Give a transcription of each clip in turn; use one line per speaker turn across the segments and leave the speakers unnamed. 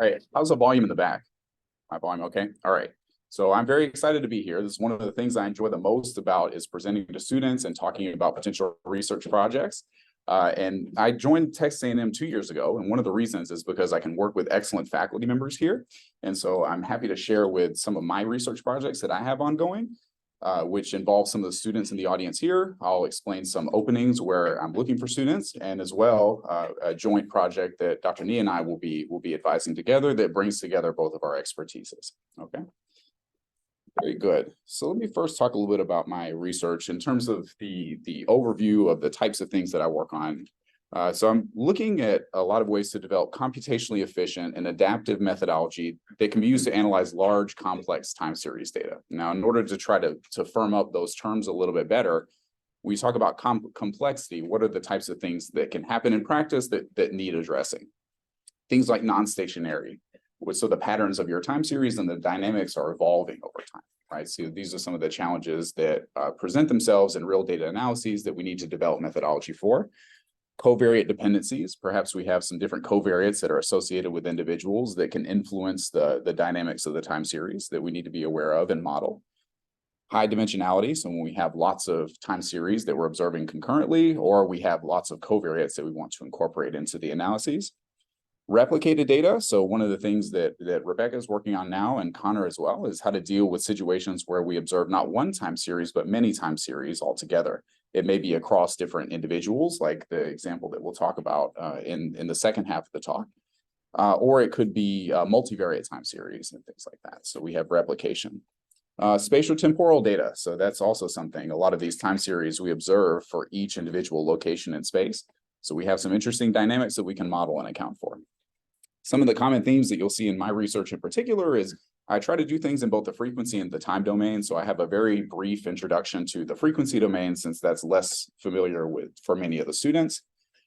All right, how's the volume in the back? My volume okay? All right. So I'm very excited to be here. This is one of the things I enjoy the most about is presenting to students and talking about potential research projects. And I joined Texas A&M 2 years ago, and one of the reasons is because I can work with excellent faculty members here. And so I'm happy to share with some of my research projects that I have ongoing, which involve some of the students in the audience here. I'll explain some openings where I'm looking for students, and as well a joint project that Dr. Nee and I will be advising together that brings together both of our expertises. Okay. Very good. So let me first talk a little bit about my research in terms of the overview of the types of things that I work on. So I'm looking at a lot of ways to develop computationally efficient and adaptive methodology that can be used to analyze large, complex time series data. Now, in order to try to firm up those terms a little bit better, we talk about complexity. What are the types of things that can happen in practice that need addressing? Things like non-stationarity. So the patterns of your time series and the dynamics are evolving over time, right? So these are some of the challenges that present themselves in real data analyses that we need to develop methodology for. Covariate dependencies. Perhaps we have some different covariates that are associated with individuals that can influence the dynamics of the time series that we need to be aware of and model. High dimensionality. So when we have lots of time series that we're observing concurrently, or we have lots of covariates that we want to incorporate into the analyses. Replicated data. So one of the things that Rebecca is working on now, and Connor as well, is how to deal with situations where we observe not one time series, but many time series altogether. It may be across different individuals, like the example that we'll talk about in the second half of the talk, or it could be multivariate time series and things like that. So we have replication. Spatial temporal data. So that's also something. A lot of these time series we observe for each individual location in space. So we have some interesting dynamics that we can model and account for. Some of the common themes that you'll see in my research in particular is I try to do things in both the frequency and the time domain. So I have a very brief introduction to the frequency domain, since that's less familiar with for many of the students.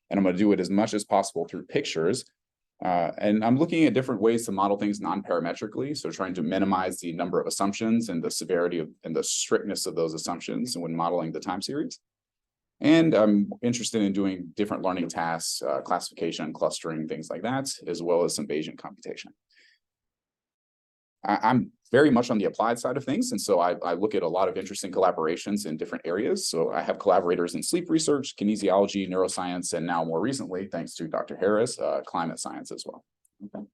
And I'm going to do it as much as possible through pictures. And I'm looking at different ways to model things non-parametrically. So trying to minimize the number of assumptions and the severity of and the strictness of those assumptions when modeling the time series. And I'm interested in doing different learning tasks, classification, clustering, things like that, as well as some Bayesian computation. I'm very much on the applied side of things. And so I look at a lot of interesting collaborations in different areas. So I have collaborators in sleep research, kinesiology, neuroscience, and now more recently, thanks to Dr. Harris, climate science as well. Okay.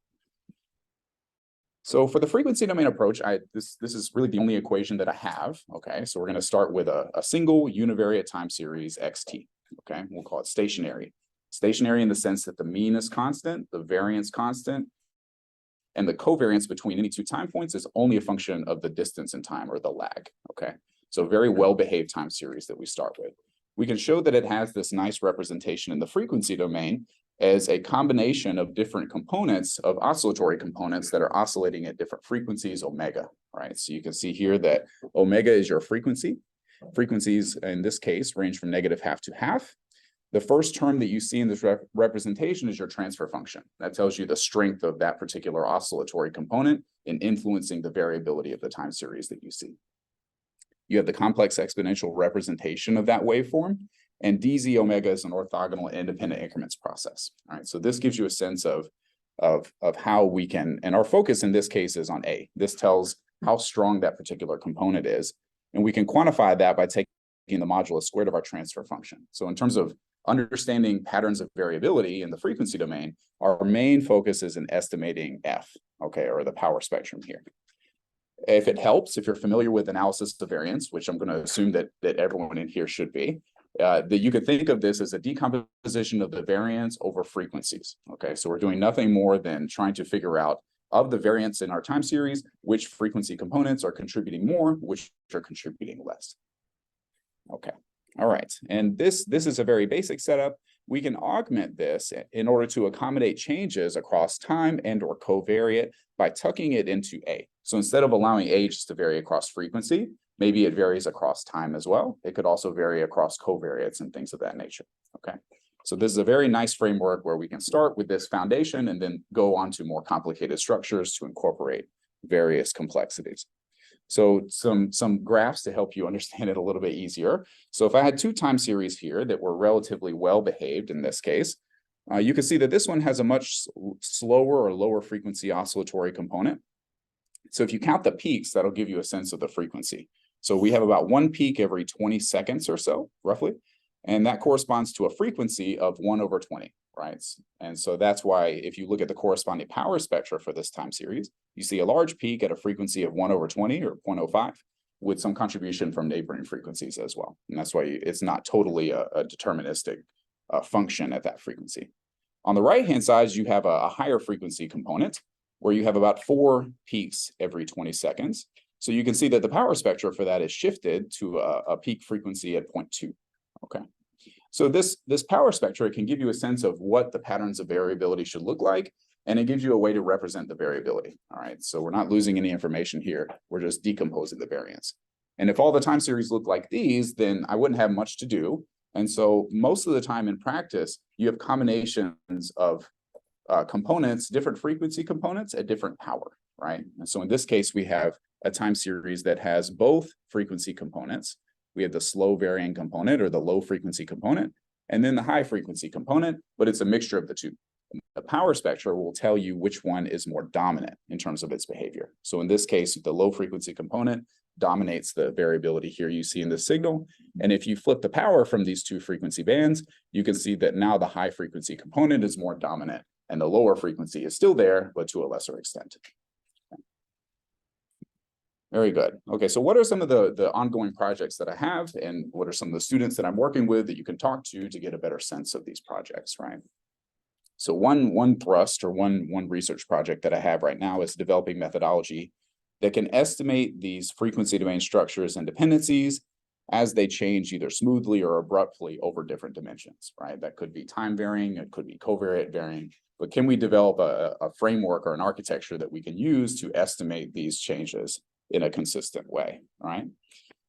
So for the frequency domain approach, this is really the only equation that I have. Okay, so we're going to start with a single univariate time series xt. Okay, we'll call it stationary. Stationary in the sense that the mean is constant, the variance constant, and the covariance between any two time points is only a function of the distance in time, or the lag. Okay, so very well-behaved time series that we start with. We can show that it has this nice representation in the frequency domain as a combination of different components of oscillatory components that are oscillating at different frequencies, omega, right? So you can see here that omega is your frequency. Frequencies in this case range from -half to half. The first term that you see in this representation is your transfer function. That tells you the strength of that particular oscillatory component in influencing the variability of the time series that you see. You have the complex exponential representation of that waveform, and dz omega is an orthogonal independent increments process. All right, so this gives you a sense of how we can, and our focus in this case is on A. This tells how strong that particular component is, and we can quantify that by taking the modulus squared of our transfer function. So in terms of understanding patterns of variability in the frequency domain, our main focus is in estimating F, okay, or the power spectrum here. If it helps, if you're familiar with analysis of variance, which I'm going to assume that everyone in here should be, that you could think of this as a decomposition of the variance over frequencies. Okay, so we're doing nothing more than trying to figure out, of the variance in our time series, which frequency components are contributing more, which are contributing less. Okay, all right, and this is a very basic setup. We can augment this in order to accommodate changes across time and or covariate by tucking it into A. So instead of allowing A just to vary across frequency, maybe it varies across time as well. It could also vary across covariates and things of that nature. Okay, so this is a very nice framework where we can start with this foundation and then go on to more complicated structures to incorporate various complexities. So some graphs to help you understand it a little bit easier. So if I had two time series here that were relatively well behaved in this case, You can see that this one has a much slower or lower frequency oscillatory component. So if you count the peaks, that'll give you a sense of the frequency. So we have about one peak every 20 seconds or so, roughly. And that corresponds to a frequency of 1/20, right? And so that's why if you look at the corresponding power spectra for this time series, you see a large peak at a frequency of 1/20 or 0.05 with some contribution from neighboring frequencies as well. And that's why it's not totally a deterministic function at that frequency. On the right-hand side, you have a higher frequency component where you have about 4 peaks every 20 seconds. So you can see that the power spectra for that is shifted to a peak frequency at 0.2. Okay. So this power spectra can give you a sense of what the patterns of variability should look like, and it gives you a way to represent the variability. All right. So we're not losing any information here. We're just decomposing the variance. And if all the time series look like these, then I wouldn't have much to do. And so most of the time in practice, you have combinations of components, different frequency components at different power, right? And so in this case, we have a time series that has both frequency components. We have the slow varying component or the low frequency component, and then the high frequency component, but it's a mixture of the two. The power spectra will tell you which one is more dominant in terms of its behavior. So in this case, the low frequency component dominates the variability here you see in the signal. And if you flip the power from these two frequency bands, you can see that now the high frequency component is more dominant and the lower frequency is still there, but to a lesser extent. Very good. Okay, so what are some of the ongoing projects that I have, and what are some of the students that I'm working with that you can talk to get a better sense of these projects, right? So one thrust or one research project that I have right now is developing methodology that can estimate these frequency domain structures and dependencies as they change either smoothly or abruptly over different dimensions, right? That could be time varying, it could be covariate varying, but can we develop a framework or an architecture that we can use to estimate these changes in a consistent way, right?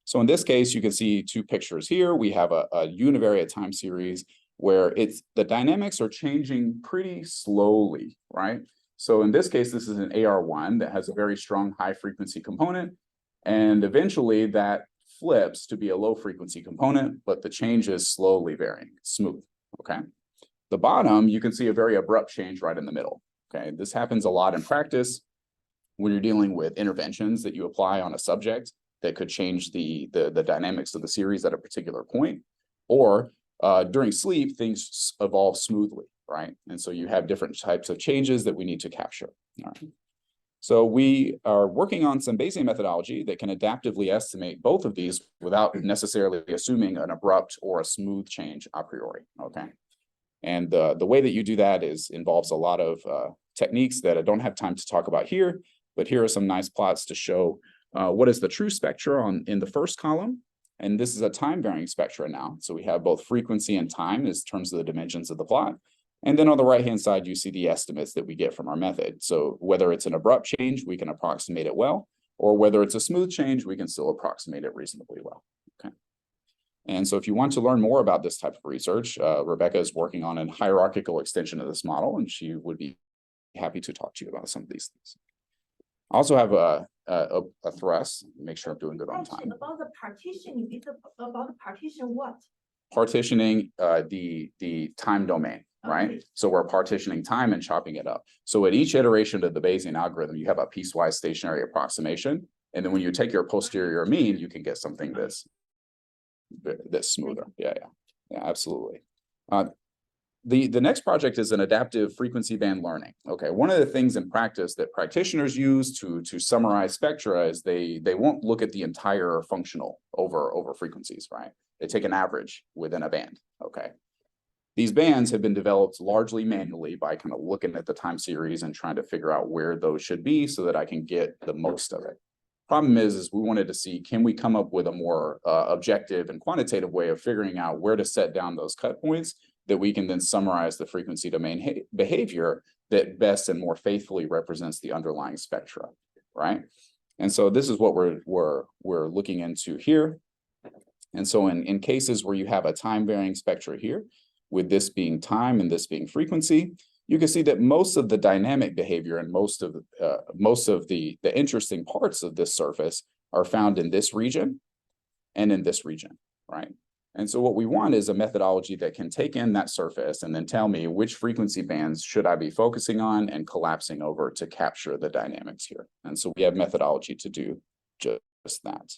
So in this case, you can see 2 pictures here. We have a univariate time series where the dynamics are changing pretty slowly, right? So in this case, this is an AR1 that has a very strong high frequency component, and eventually that flips to be a low frequency component, but the change is slowly varying, smooth, okay? The bottom, you can see a very abrupt change right in the middle, okay? This happens a lot in practice when you're dealing with interventions that you apply on a subject that could change the dynamics of the series at a particular point, or during sleep, things evolve smoothly, right? And so you have different types of changes that we need to capture. All right. So we are working on some Bayesian methodology that can adaptively estimate both of these without necessarily assuming an abrupt or a smooth change a priori, okay? And the way that you do that involves a lot of techniques that I don't have time to talk about here, but here are some nice plots to show what is the true spectra in the first column. And this is a time varying spectra now. So we have both frequency and time in terms of the dimensions of the plot. And then on the right-hand side, you see the estimates that we get from our method. So whether it's an abrupt change, we can approximate it well, or whether it's a smooth change, we can still approximate it reasonably well, okay? And so if you want to learn more about this type of research, Rebecca is working on a hierarchical extension of this model, and she would be happy to talk to you about some of these things. I also have a thrust, make sure I'm doing good on time.
About the partitioning, it's about the partition what?
Partitioning the time domain, right?
Okay.
So we're partitioning time and chopping it up. So at each iteration of the Bayesian algorithm, you have a piecewise stationary approximation. And then when you take your posterior mean, you can get something that's smoother. Yeah, absolutely. The next project is an adaptive frequency band learning. Okay, one of the things in practice that practitioners use to summarize spectra is they won't look at the entire functional over frequencies, right? They take an average within a band, okay? These bands have been developed largely manually by kind of looking at the time series and trying to figure out where those should be so that I can get the most of it. Problem is we wanted to see, can we come up with a more objective and quantitative way of figuring out where to set down those cut points that we can then summarize the frequency domain behavior that best and more faithfully represents the underlying spectra, right? And so this is what we're looking into here. And so in cases where you have a time varying spectra here, with this being time and this being frequency, you can see that most of the dynamic behavior and most of the interesting parts of this surface are found in this region and in this region, right? And so what we want is a methodology that can take in that surface and then tell me which frequency bands should I be focusing on and collapsing over to capture the dynamics here. And so we have methodology to do just that.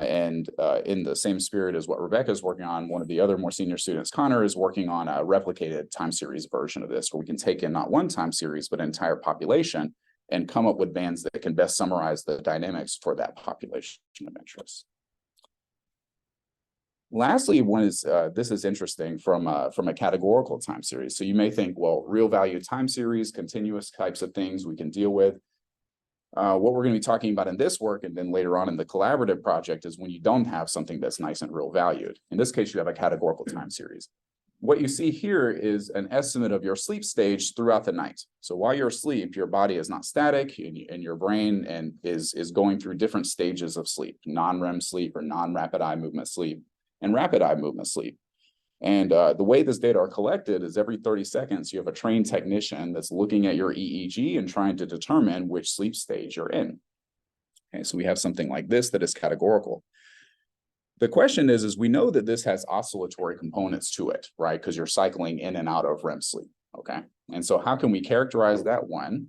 In the same spirit as what Rebecca is working on, one of the other more senior students, Connor, is working on a replicated time series version of this, where we can take in not one time series, but an entire population and come up with bands that can best summarize the dynamics for that population of interest. Lastly, this is interesting from a categorical time series. So you may think, well, real value time series, continuous types of things we can deal with. What we're going to be talking about in this work and then later on in the collaborative project is when you don't have something that's nice and real valued. In this case, you have a categorical time series. What you see here is an estimate of your sleep stage throughout the night. So while you're asleep, your body is not static and your brain is going through different stages of sleep, non-REM sleep or non-rapid eye movement sleep and rapid eye movement sleep. And the way this data are collected is every 30 seconds, you have a trained technician that's looking at your EEG and trying to determine which sleep stage you're in. Okay, so we have something like this that is categorical. The question is we know that this has oscillatory components to it, right? Because you're cycling in and out of REM sleep, okay? And so how can we characterize that, one?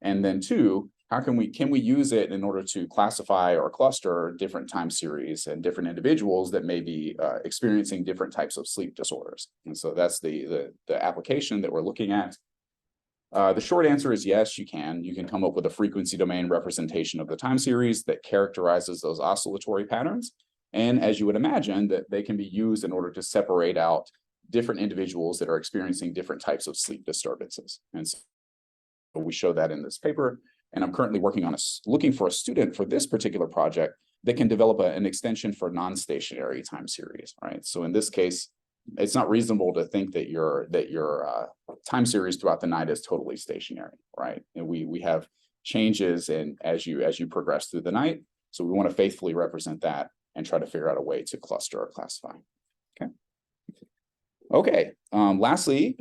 And then two, can we use it in order to classify or cluster different time series and different individuals that may be experiencing different types of sleep disorders? And so that's the application that we're looking at. The short answer is yes, you can. You can come up with a frequency domain representation of the time series that characterizes those oscillatory patterns. And as you would imagine, that they can be used in order to separate out different individuals that are experiencing different types of sleep disturbances. And so we show that in this paper. And I'm currently working on looking for a student for this particular project that can develop an extension for non-stationary time series, right? So in this case, it's not reasonable to think that your time series throughout the night is totally stationary, right? And we have changes as you progress through the night. So we want to faithfully represent that and try to figure out a way to cluster or classify. Okay. Lastly,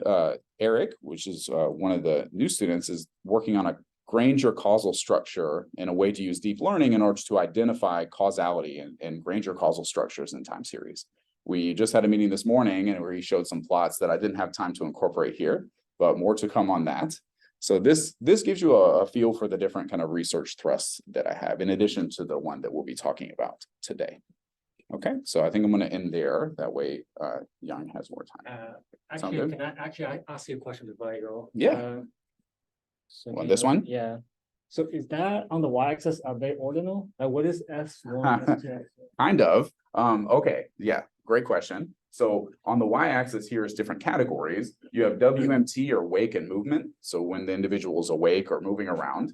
Eric, which is one of the new students, is working on a Granger causal structure in a way to use deep learning in order to identify causality in Granger causal structures in time series. We just had a meeting this morning and where he showed some plots that I didn't have time to incorporate here, but more to come on that. So this gives you a feel for the different kind of research thrusts that I have, in addition to the one that we'll be talking about today. Okay, so I think I'm going to end there. That way, Yang has more time.
Actually, can I ask you a question before I go?
Yeah.
So
this one?
Yeah. So is that on the y-axis, are they ordinal? Like what is S1, S2?
Kind of. Okay, yeah, great question. So on the y-axis here is different categories. You have WMT or wake and movement. So when the individual is awake or moving around.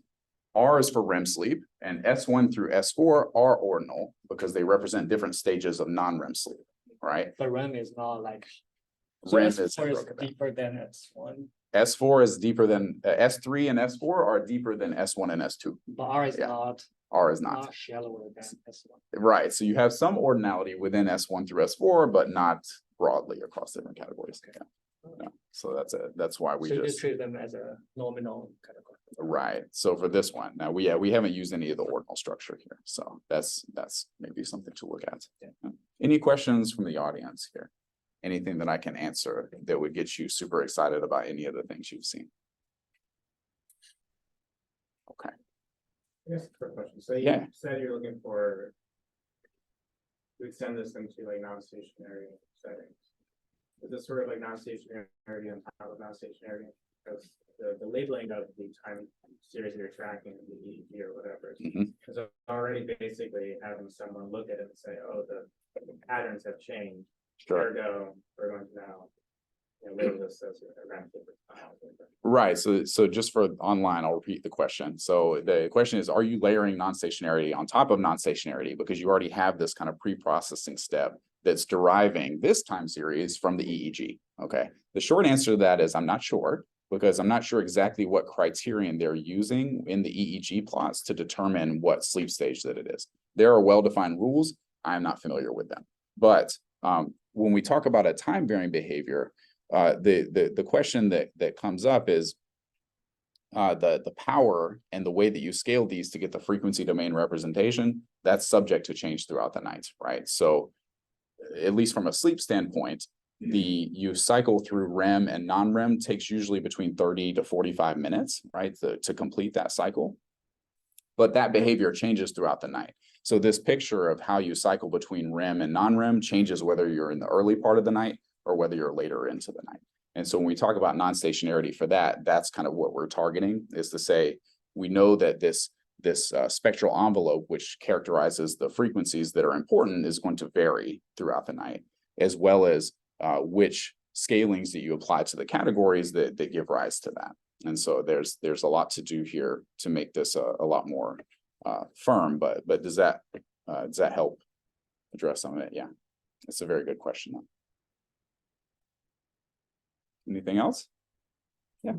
R is for REM sleep, and S1 through S4 are ordinal because they represent different stages of non-REM sleep, right?
The REM is not like
REM is
deeper than S1.
S4 is deeper than S3 and S4 are deeper than S1 and S2.
But R is not.
R is not
shallower than S1.
Right. So you have some ordinality within S1 through S4, but not broadly across different categories. Okay. Yeah. So that's why we just
treat them as a nominal category.
Right. So for this one, now we haven't used any of the ordinal structure here. So that's maybe something to look at. Yeah. Any questions from the audience here? Anything that I can answer that would get you super excited about any of the things you've seen? Okay.
Yes, quick question. So you said you're looking to extend this into like non-stationary settings. Is this sort of like non-stationary on top of non-stationary? Because the labeling of the time series you're tracking, the EEG or whatever, is already basically having someone look at it and say, oh, the patterns have changed.
Sure.
Ergo, we're going to now label this as a REM sleep.
Right. So just for online, I'll repeat the question. So the question is, are you layering non-stationarity on top of non-stationarity because you already have this kind of pre-processing step that's deriving this time series from the EEG? Okay. The short answer to that is I'm not sure, because I'm not sure exactly what criterion they're using in the EEG plots to determine what sleep stage that it is. There are well-defined rules. I'm not familiar with them. But when we talk about a time-varying behavior, the question that comes up is the power and the way that you scale these to get the frequency domain representation, that's subject to change throughout the night, right? So at least from a sleep standpoint, you cycle through REM and non-REM takes usually between 30 to 45 minutes, right, to complete that cycle. But that behavior changes throughout the night. So this picture of how you cycle between REM and non-REM changes whether you're in the early part of the night or whether you're later into the night. And so when we talk about non-stationarity for that, that's kind of what we're targeting, is to say, we know that this spectral envelope, which characterizes the frequencies that are important, is going to vary throughout the night, as well as which scalings that you apply to the categories that give rise to that. And so there's a lot to do here to make this a lot more firm, but does that help address some of it? Yeah, that's a very good question. Anything else? Yeah.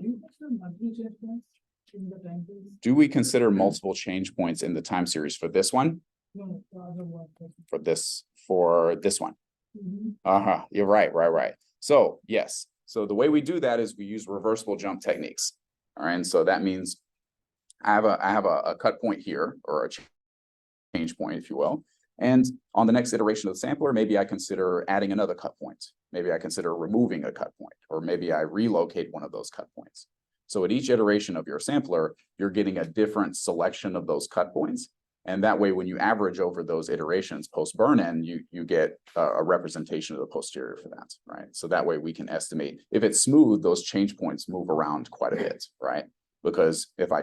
Do we consider multiple change points in the time series for this one?
No, the other one.
For this one? You're right. So yes. So the way we do that is we use reversible jump techniques. All right. And so that means I have a cut point here, or a change point, if you will. And on the next iteration of the sampler, maybe I consider adding another cut point. Maybe I consider removing a cut point, or maybe I relocate one of those cut points. So at each iteration of your sampler, you're getting a different selection of those cut points. And that way, when you average over those iterations post burn-in, you get a representation of the posterior for that, right? So that way we can estimate, if it's smooth, those change points move around quite a bit, right? Because if I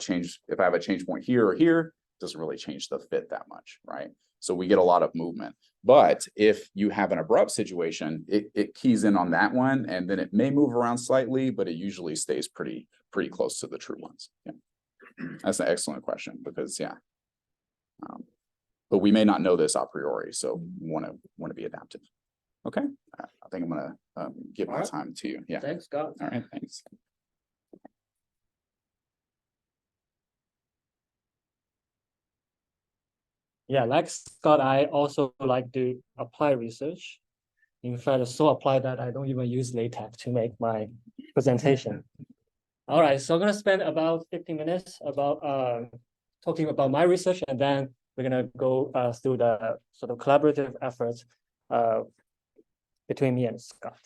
have a change point here or here, it doesn't really change the fit that much, right? So we get a lot of movement. But if you have an abrupt situation, it keys in on that one, and then it may move around slightly, but it usually stays pretty close to the true ones. Yeah, that's an excellent question, because yeah. But we may not know this a priori, so we want to be adaptive. Okay, I think I'm gonna give my time to you. Yeah.
Thanks, Scott.
All right. Thanks.
Yeah, like Scott, I also like to apply research. In fact, it's so applied that I don't even use LaTeX to make my presentation. All right, so I'm gonna spend about 15 minutes about talking about my research, and then we're gonna go through the sort of collaborative efforts between me and Scott.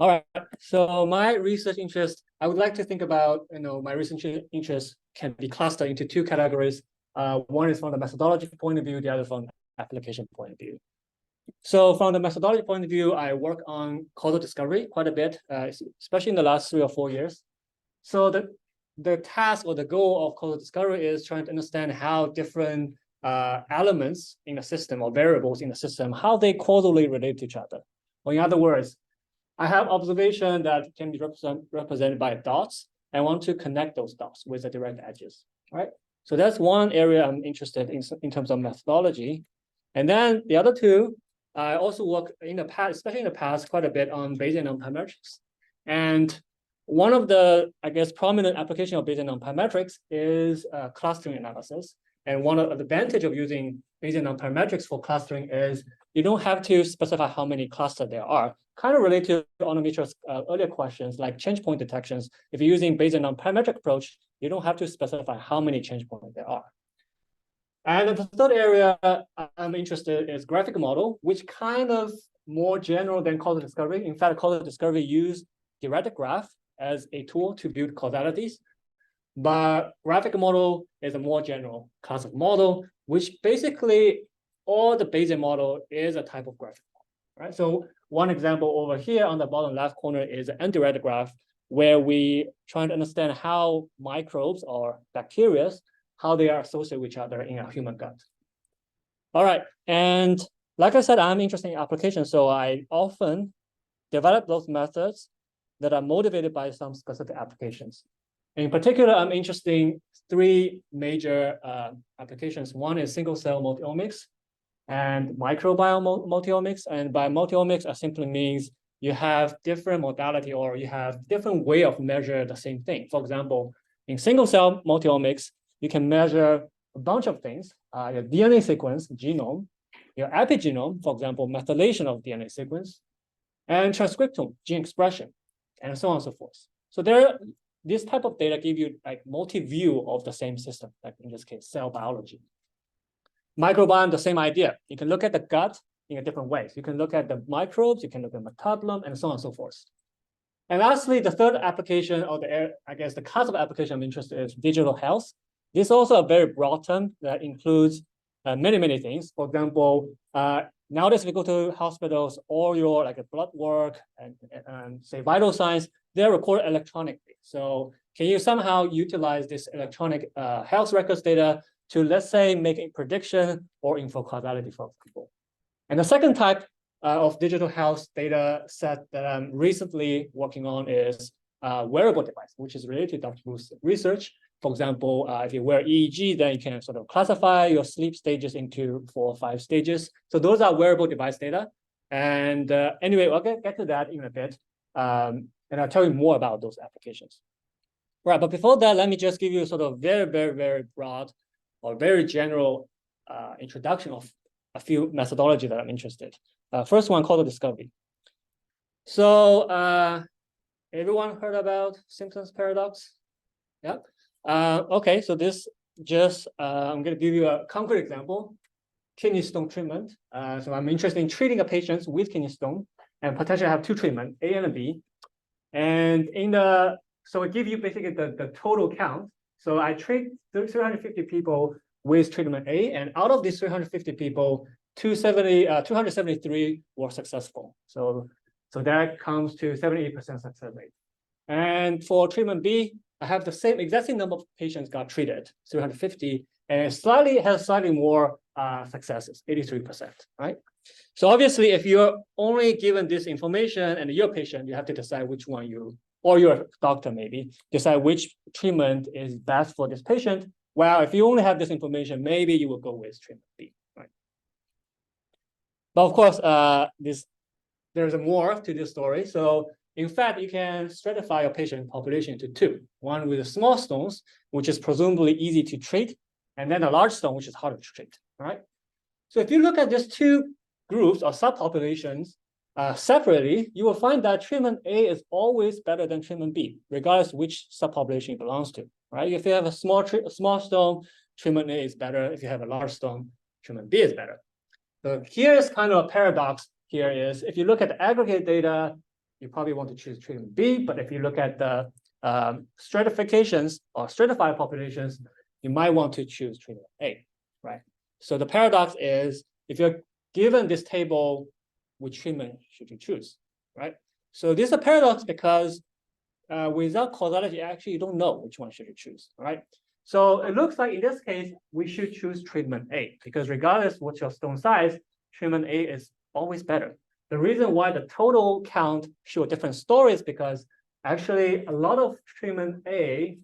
All right, so my research interest, I would like to think about, my research interest can be clustered into two categories. One is from the methodology point of view, the other from the application point of view. So from the methodology point of view, I work on causal discovery quite a bit, especially in the last 3 or 4 years. So the task or the goal of causal discovery is trying to understand how different elements in the system, or variables in the system, how they causally relate to each other. Or in other words, I have observation that can be represented by dots. I want to connect those dots with the direct edges, right? So that's one area I'm interested in terms of methodology. And then the other two, I also work in the past, especially in the past, quite a bit on Bayesian nonparametrics. And one of the, I guess, prominent application of Bayesian nonparametrics is clustering analysis. And one of the advantage of using Bayesian nonparametrics for clustering is you don't have to specify how many clusters there are. Kind of related to Onnomitra's earlier questions, like change point detections. If you're using Bayesian nonparametric approach, you don't have to specify how many change points there are. And the third area I'm interested in is graphic model, which kind of more general than causal discovery. In fact, causal discovery use theoretic graph as a tool to build causalities. But graphic model is a more general class of model, which basically all the Bayesian model is a type of graphic model, right? So one example over here on the bottom left corner is an undirected graph, where we try to understand how microbes or bacteria, how they are associated with each other in a human gut. All right, and like I said, I'm interested in applications, so I often develop those methods that are motivated by some specific applications. In particular, I'm interested in 3 major applications. One is single-cell multiomics and microbiome multiomics. And by multiomics, it simply means you have different modality, or you have different way of measure the same thing. For example, in single-cell multiomics, you can measure a bunch of things, your DNA sequence, genome, your epigenome, for example, methylation of DNA sequence, and transcriptome, gene expression, and so on and so forth. So this type of data give you like multi-view of the same system, like in this case, cell biology. Microbiome, the same idea. You can look at the gut in a different ways. You can look at the microbes, you can look at metabolome, and so on and so forth. And lastly, the third application, or I guess the class of application I'm interested in is digital health. This is also a very broad term that includes many things. For example, nowadays we go to hospitals, all your like blood work and say vital signs, they're recorded electronically. So can you somehow utilize this electronic health records data to, let's say, make a prediction or info causality, for example? And the second type of digital health data set that I'm recently working on is wearable device, which is related to Dr. Wu's research. For example, if you wear EEG, then you can sort of classify your sleep stages into 4 or 5 stages. So those are wearable device data. And anyway, I'll get to that in a bit. And I'll tell you more about those applications. Right, but before that, let me just give you a sort of very broad or very general introduction of a few methodology that I'm interested. First one, causal discovery. So everyone heard about Simpson's paradox? Yeah. Okay, so this just, I'm going to give you a concrete example, kidney stone treatment. So I'm interested in treating a patient with kidney stone and potentially have 2 treatments, A and B. And so it gives you basically the total count. So I treat 350 people with treatment A, and out of these 350 people, 273 were successful. So that comes to 78% success rate. And for treatment B, I have the exact same number of patients got treated, 350, and it has slightly more successes, 83%, right? So obviously, if you're only given this information and you're a patient, you have to decide which one or your doctor maybe, decide which treatment is best for this patient. Well, if you only have this information, maybe you will go with treatment B, right? But of course, there's more to this story. So in fact, you can stratify your patient population into 2. One with the small stones, which is presumably easy to treat, and then a large stone, which is harder to treat, right? So if you look at these 2 groups or subpopulations separately, you will find that treatment A is always better than treatment B, regardless which subpopulation it belongs to, right? If you have a small stone, treatment A is better. If you have a large stone, treatment B is better. So here's kind of a paradox here is, if you look at the aggregate data, you probably want to choose treatment B, but if you look at the stratifications or stratified populations, you might want to choose treatment A, right? So the paradox is, if you're given this table, which treatment should you choose, right? So this is a paradox because without causality, actually, you don't know which one should you choose, right? So it looks like in this case, we should choose treatment A, because regardless what's your stone size, treatment A is always better. The reason why the total count show a different story is because actually a lot of treatment A,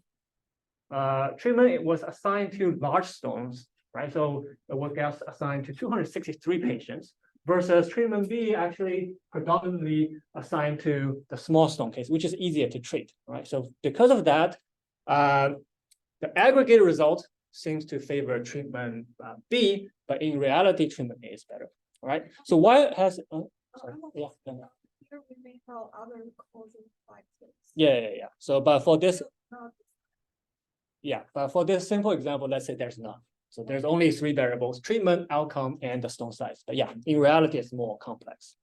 treatment was assigned to large stones, right? So it was assigned to 263 patients versus treatment B actually predominantly assigned to the small stone case, which is easier to treat, right? So because of that, the aggregate result seems to favor treatment B, but in reality, treatment A is better, right? So why has sorry. Yeah.
Here we may have other causal factors.
Yeah. So, but for this, but for this simple example, let's say there's none. So there's only 3 variables: treatment, outcome, and the stone size. But yeah, in reality, it's more complex.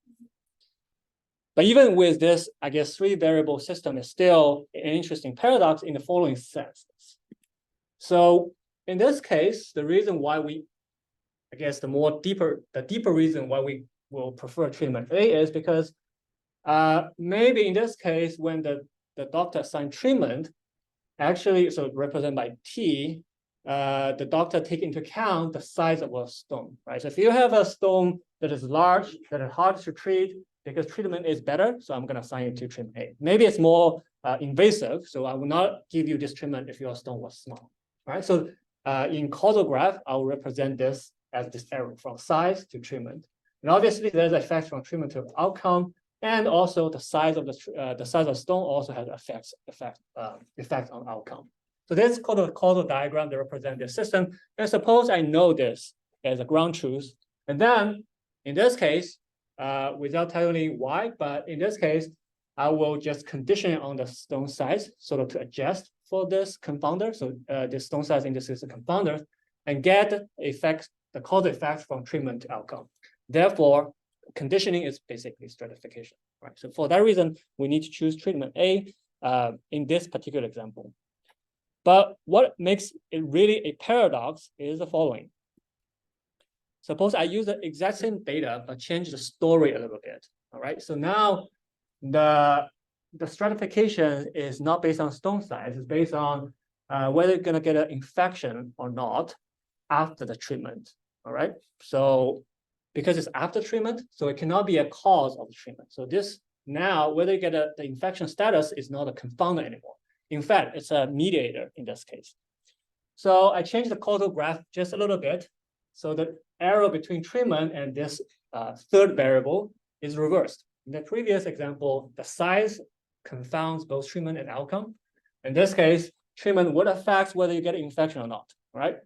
But even with this, I guess 3 variable system is still an interesting paradox in the following sense. So in this case, the reason why the deeper reason why we will prefer treatment A is because maybe in this case, when the doctor assigned treatment, actually, so represented by T, the doctor take into account the size of a stone, right? So if you have a stone that is large, that is hard to treat, because treatment is better, so I'm going to assign it to treatment A. Maybe it's more invasive, so I will not give you this treatment if your stone was small, right? So in causal graph, I will represent this as this arrow from size to treatment. And obviously, there's effects from treatment to outcome, and also the size of the stone also has effect on outcome. So this is called a causal diagram that represents the system. And suppose I know this as a ground truth, and then in this case, without telling you why, but in this case, I will just condition it on the stone size, sort of to adjust for this confounder. So the stone size in this is a confounder, and get the causal effects from treatment to outcome. Therefore, conditioning is basically stratification, right? So for that reason, we need to choose treatment A in this particular example. But what makes it really a paradox is the following. Suppose I use the exact same data, but change the story a little bit, all right? So now the stratification is not based on stone size, it's based on whether you're gonna get an infection or not after the treatment, all right? So because it's after treatment, so it cannot be a cause of the treatment. So this now, whether you get the infection status is not a confounder anymore. In fact, it's a mediator in this case. So I changed the causal graph just a little bit. So the arrow between treatment and this third variable is reversed. In the previous example, the size confounds both treatment and outcome. In this case, treatment would affect whether you get an infection or not, right?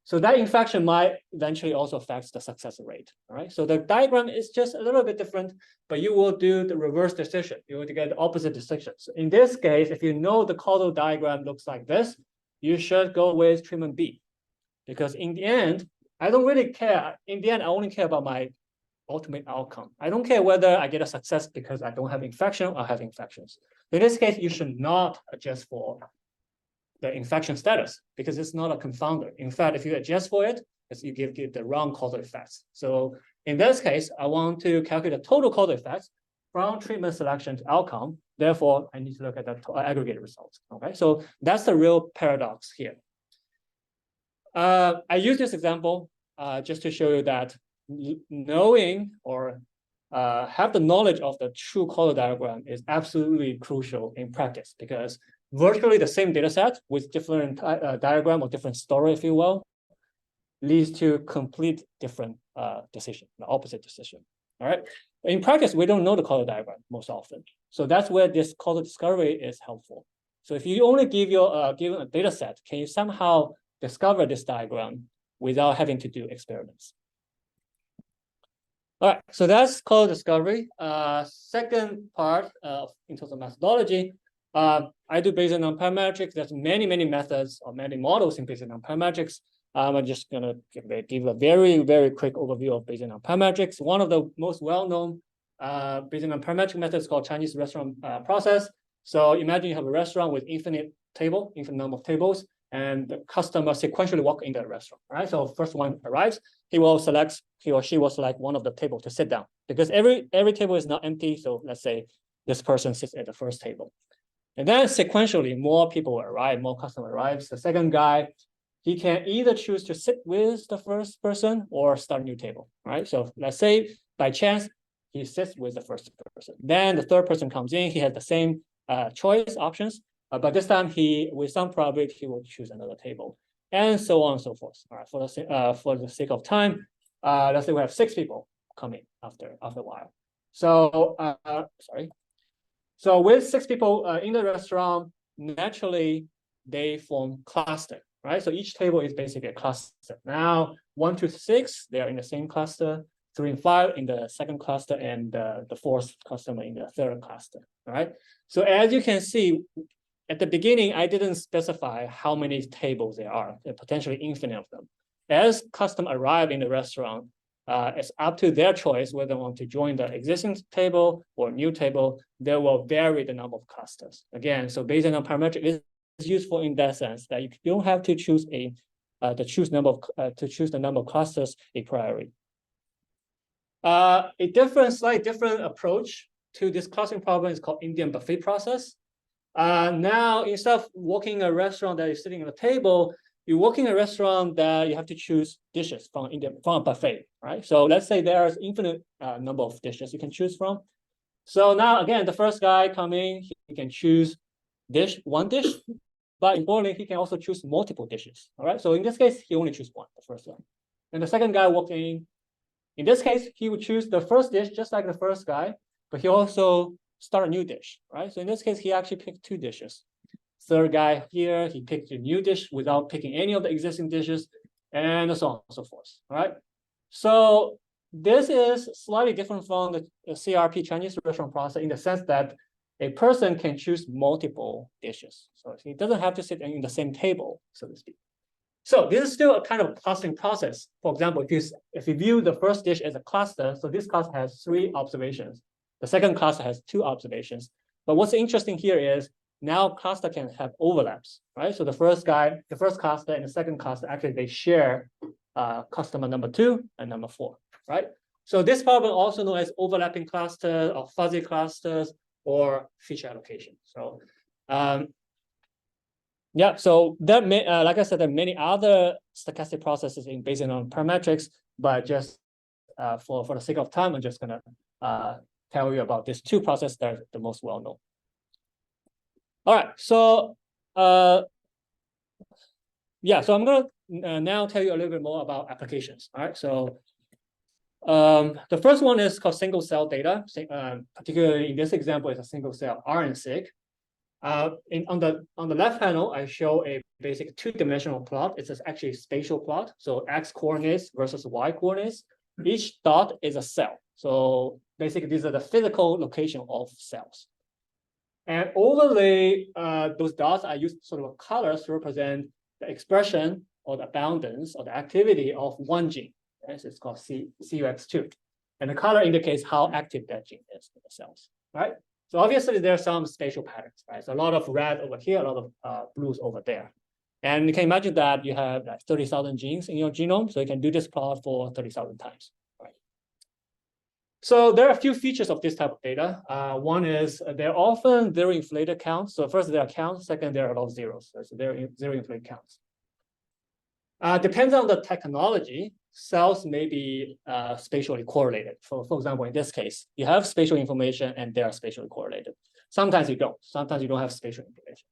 So that infection might eventually also affect the success rate, all right? So the diagram is just a little bit different, but you will do the reverse decision. You will get the opposite decision. So in this case, if you know the causal diagram looks like this, you should go with treatment B. Because in the end, I don't really care. In the end, I only care about my ultimate outcome. I don't care whether I get a success because I don't have infection or have infections. In this case, you should not adjust for the infection status because it's not a confounder. In fact, if you adjust for it, you give the wrong causal effects. So in this case, I want to calculate the total causal effects from treatment selection to outcome. Therefore, I need to look at the aggregated results. Okay, so that's the real paradox here. I use this example just to show you that knowing or have the knowledge of the true causal diagram is absolutely crucial in practice because virtually the same data set with different diagram or different story, if you will, leads to complete different decision, the opposite decision. All right. In practice, we don't know the causal diagram most often. So that's where this causal discovery is helpful. So if you only give your given a data set, can you somehow discover this diagram without having to do experiments? All right, so that's causal discovery. Second part in terms of methodology, I do Bayesian nonparametrics. There's many methods or many models in Bayesian nonparametrics. I'm just gonna give a very quick overview of Bayesian nonparametrics. One of the most well-known Bayesian nonparametric methods called Chinese restaurant process. So imagine you have a restaurant with infinite number of tables, and the customer sequentially walk in the restaurant, right? So first one arrives, he or she will select one of the table to sit down because every table is not empty. So let's say this person sits at the first table. And then sequentially, more people arrive, more customer arrives. The second guy, he can either choose to sit with the first person or start a new table, right? So let's say by chance, he sits with the first person. Then the third person comes in, he has the same choice options, but this time with some probability, he will choose another table, and so on and so forth. All right, for the sake of time, let's say we have 6 people coming after a while. So So with 6 people in the restaurant, naturally they form cluster, right? So each table is basically a cluster. Now 1 to 6, they are in the same cluster. 3 and 5 in the second cluster, and the fourth customer in the third cluster. All right. So as you can see, at the beginning, I didn't specify how many tables there are. There are potentially infinite of them. As customers arrive in the restaurant, it's up to their choice whether they want to join the existing table or new table. They will vary the number of clusters. Again, so Bayesian nonparametric is useful in that sense that you don't have to choose to choose the number of clusters a priori. A slightly different approach to this clustering problem is called Indian buffet process. Now, instead of walking a restaurant that is sitting at a table, you're walking a restaurant that you have to choose dishes from a buffet, right? So let's say there's infinite number of dishes you can choose from. So now, again, the first guy coming, he can choose one dish, but importantly, he can also choose multiple dishes, all right? So in this case, he only choose one, the first one. And the second guy walked in. In this case, he would choose the first dish just like the first guy, but he also start a new dish, right? So in this case, he actually picked 2 dishes. Third guy here, he picked a new dish without picking any of the existing dishes, and so on and so forth, all right? So this is slightly different from the CRP, Chinese restaurant process, in the sense that a person can choose multiple dishes. So he doesn't have to sit in the same table, so to speak. So this is still a kind of clustering process. For example, if you view the first dish as a cluster, so this cluster has 3 observations. The second cluster has 2 observations. But what's interesting here is now cluster can have overlaps, right? So the first cluster and the second cluster, actually they share customer number 2 and number 4, right? So this problem also known as overlapping clusters or fuzzy clusters or feature allocation. So yeah, so that may, like I said, there are many other stochastic processes based on parametrics, but just for the sake of time, I'm just gonna tell you about these 2 processes that are the most well known. All right, so yeah, so I'm gonna now tell you a little bit more about applications. All right, so the first one is called single cell data. Particularly in this example, it's a single cell RNA-seq. On the left panel, I show a basic 2-dimensional plot. It's actually a spatial plot. So X coordinates versus Y coordinates. Each dot is a cell. So basically, these are the physical location of cells. And overlay those dots, I use sort of colors to represent the expression or the abundance or the activity of one gene. Right? So it's called CUX2. And the color indicates how active that gene is in the cells, right? So obviously there are some spatial patterns, right? So a lot of red over here, a lot of blues over there. And you can imagine that you have like 30,000 genes in your genome, so you can do this plot for 30,000 times, right? So there are a few features of this type of data. One is they're often zero inflated counts. So first there are counts, second there are a lot of zeros. So they're zero inflated counts. Depends on the technology, cells may be spatially correlated. For example, in this case, you have spatial information and they are spatially correlated. Sometimes you don't. Sometimes you don't have spatial information.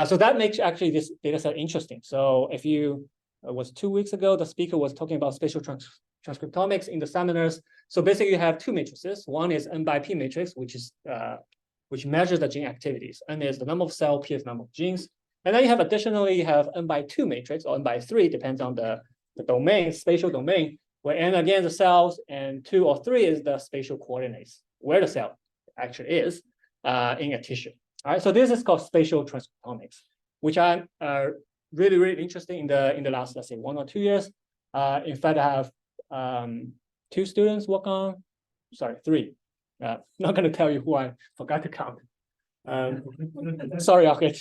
So that makes actually this data set interesting. So if you, it was 2 weeks ago, the speaker was talking about spatial transcriptomics in the seminars. So basically you have 2 matrices. One is N by P matrix, which measures the gene activities. N is the number of cells, P is the number of genes. And then you have additionally, you have N by 2 matrix or N by 3, depends on the domain, spatial domain, where N again the cells and 2 or 3 is the spatial coordinates, where the cell actually is in a tissue. All right, so this is called spatial transcriptomics, which I'm really, really interested in the last, let's say, 1 or 2 years. In fact, I have 2 students work on, sorry, 3. Not going to tell you who I forgot to count. Sorry, okay.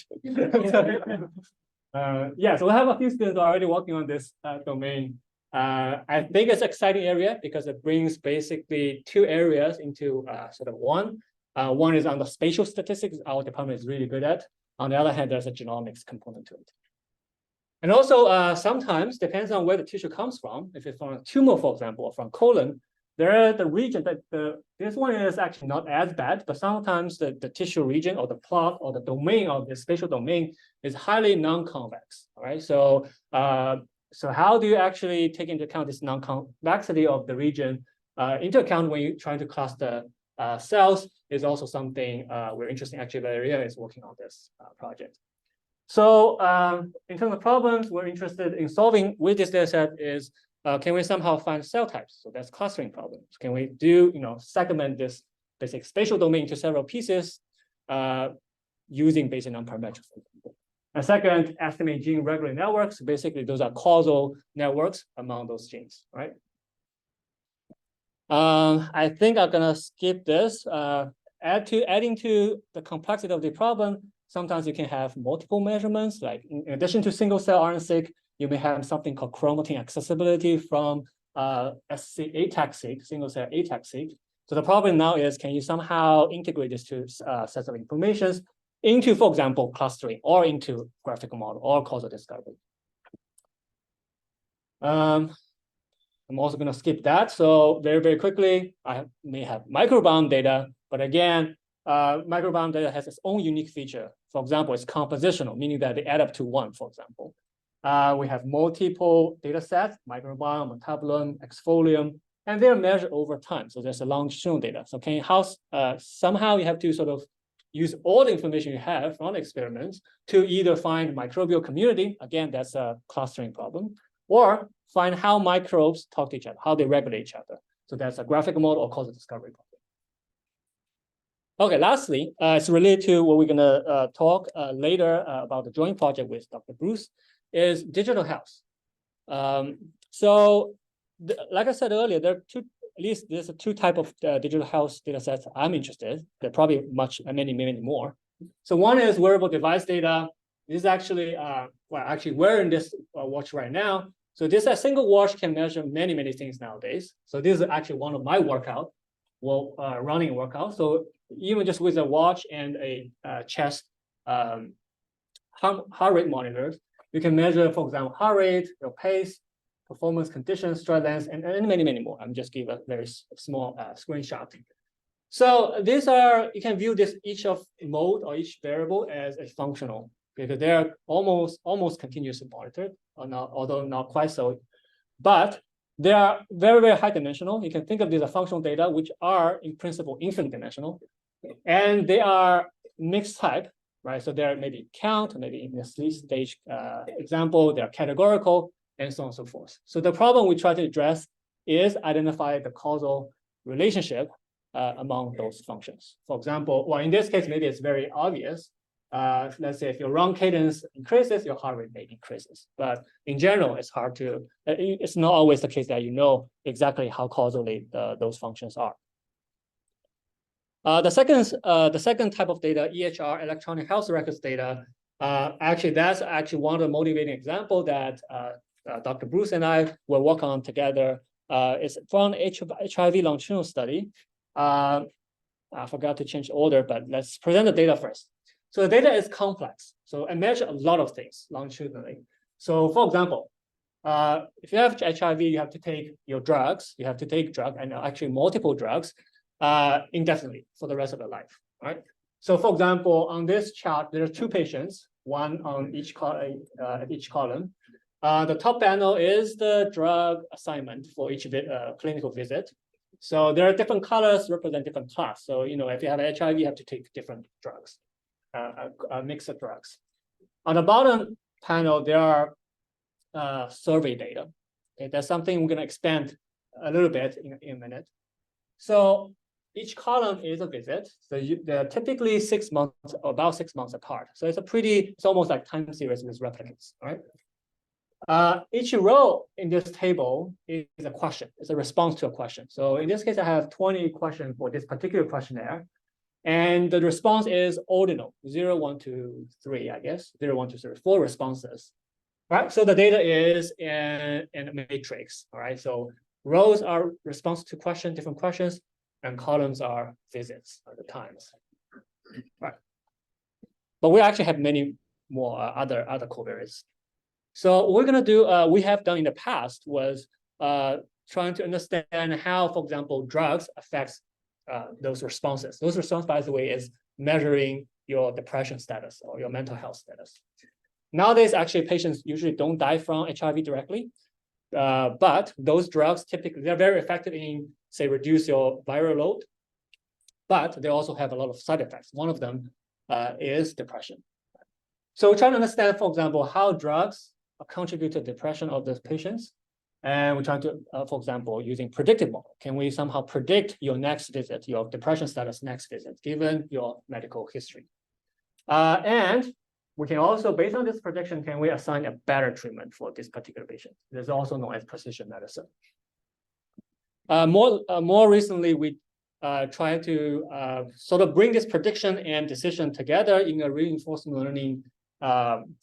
Yeah, so we have a few students already working on this domain. I think it's an exciting area because it brings basically 2 areas into sort of one. One is on the spatial statistics, our department is really good at. On the other hand, there's a genomics component to it. And also, sometimes, depends on where the tissue comes from. If it's from a tumor, for example, or from colon, the region that this one is actually not as bad, but sometimes the tissue region or the plot or the domain of the spatial domain is highly non-convex. All right, so how do you actually take into account this non-convexity of the region into account when you're trying to cluster cells? Is also something we're interested in. Actually, Valeria is working on this project. So in terms of problems we're interested in solving with this data set is, can we somehow find cell types? So that's clustering problems. Can we do, segment this basic spatial domain into several pieces using basic non-parametrics? And second, estimate gene regulatory networks. Basically, those are causal networks among those genes, right? I think I'm gonna skip this. Adding to the complexity of the problem, sometimes you can have multiple measurements. Like in addition to single cell RNA-seq, you may have something called chromatin accessibility from ATAC-seq, single cell ATAC-seq. So the problem now is, can you somehow integrate these 2 sets of informations into, for example, clustering or into graphical model or causal discovery? I'm also going to skip that. So very, very quickly, I may have microbiome data, but again, microbiome data has its own unique feature. For example, it's compositional, meaning that they add up to 1, for example. We have multiple data sets, microbiome, metabolome, exfolium, and they're measured over time. So there's a longitudinal data. So somehow you have to sort of use all the information you have from the experiments to either find microbial community, again, that's a clustering problem, or find how microbes talk to each other, how they regulate each other. So that's a graphical model or causal discovery problem. Okay, lastly, it's related to what we're gonna talk later about the joint project with Dr. Bruce. is digital health. So like I said earlier, there are at least there's two type of digital health data sets I'm interested in. There are probably many more. So one is wearable device data. This is actually, well, actually wearing this watch right now. So this a single watch can measure many things nowadays. So this is actually one of my running workout. So even just with a watch and a chest heart rate monitors, you can measure, for example, heart rate, your pace, performance conditions, stride length, and many more. I'm just give a very small screenshot. So these are, you can view this each of mode or each variable as a functional, because they're almost continuously monitored, or not, although not quite so. But they are very high dimensional. You can think of these as functional data, which are in principle infinite dimensional, and they are mixed type, right? So they're maybe count, maybe in the sleep stage example, they're categorical, and so on and so forth. So the problem we try to address is identify the causal relationship among those functions. For example, well, in this case, maybe it's very obvious. Let's say if your run cadence increases, your heart rate may increases. But in general, it's hard to, it's not always the case that you know exactly how causally those functions are. The second type of data, EHR, electronic health records data, actually, that's actually one of the motivating examples that Dr. Bruce and I will work on together. It's from HIV longitudinal study. I forgot to change the order, but let's present the data first. So the data is complex. So it measures a lot of things longitudinally. So for example, if you have HIV, you have to take your drugs. You have to take drug and actually multiple drugs indefinitely for the rest of your life. All right. So for example, on this chart, there are two patients, one on each column. The top panel is the drug assignment for each clinical visit. So there are different colors represent different class. So, you know, if you have HIV, you have to take different drugs, a mix of drugs. On the bottom panel, there are survey data. Okay, that's something we're going to expand a little bit in a minute. So each column is a visit. So they're typically 6 months, about 6 months apart. So it's almost like time series with replicates, all right? Each row in this table is a question. It's a response to a question. So in this case, I have 20 questions for this particular questionnaire. And the response is ordinal, 0, 1, 2, 3, I guess. 0, 1, 2, 3, 4 responses. All right, so the data is in a matrix. All right, so rows are response to different questions, and columns are visits at the times. Right. But we actually have many more other covariates. So what we're going to do, we have done in the past was trying to understand how, for example, drugs affects those responses. Those responses, by the way, is measuring your depression status or your mental health status. Nowadays, actually, patients usually don't die from HIV directly, but those drugs typically, they're very effective in, say, reduce your viral load, but they also have a lot of side effects. One of them is depression. So we're trying to understand, for example, how drugs contribute to depression of the patients. And we're trying to, for example, using predictive model. Can we somehow predict your next visit, your depression status next visit, given your medical history? And we can also, based on this prediction, can we assign a better treatment for this particular patient? This is also known as precision medicine. More recently, we try to sort of bring this prediction and decision together in a reinforcement learning